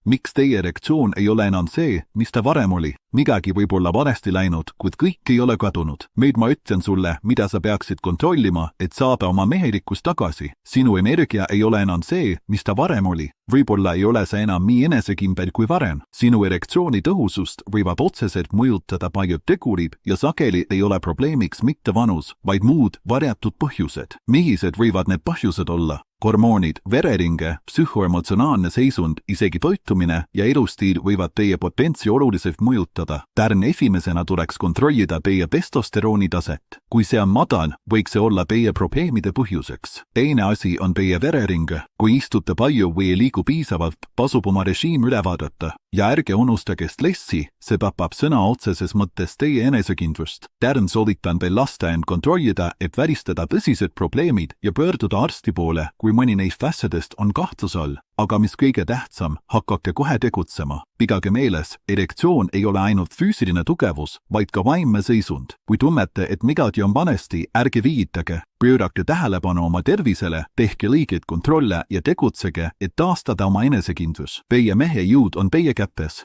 Miks teie erektsioon ei ole enam see, mis ta varem oli? Midagi võib olla valesti läinud, kuid kõik ei ole kadunud. Meid ma ütlen sulle, mida sa peaksid kontrollima, et saada oma mehelikkust tagasi. Sinu energia ei ole enam see, mis ta varem oli. Võib-olla ei ole sa enam nii enesekindel kui varem. Sinu erektsiooni tõhusust võivad otseselt mõjutada paljud tegurid ja sageli ei ole probleemiks mitte vanus, vaid muud varjatud põhjused. Millised võivad need põhjused olla? Hormoonid, vereringe, psühhoemotsionaalne seisund, isegi toitumine ja elustiil võivad teie potentsi oluliselt mõjutada. Esimesena tuleks kontrollida teie testosterooni taset. Kui see on madal, võiks see olla teie probleemide põhjuseks. Teine asi on teie vereringe. Kui istute palju või ei liigu piisavalt, tasub oma režiim üle vaadata. Ja ärge unustage stressi, see tapab sõna otseses mõttes teie enesekindlust. Soovitan veel lasta end kontrollida, et välistada tõsised probleemid ja pöörduda arsti poole, kui mõni neist asjadest on kahtluse all. Aga mis kõige tähtsam, hakake kohe tegutsema. Pidage meeles, erektsioon ei ole ainult füüsiline tugevus, vaid ka vaimne seisund. Kui tunnete, et midagi on valesti, ärge viivitage. Pöörake tähelepanu oma tervisele, tehke õigeid kontrolle ja tegutsege, et taastada oma enesekindlus. Teie mehe jõud on teie kätes.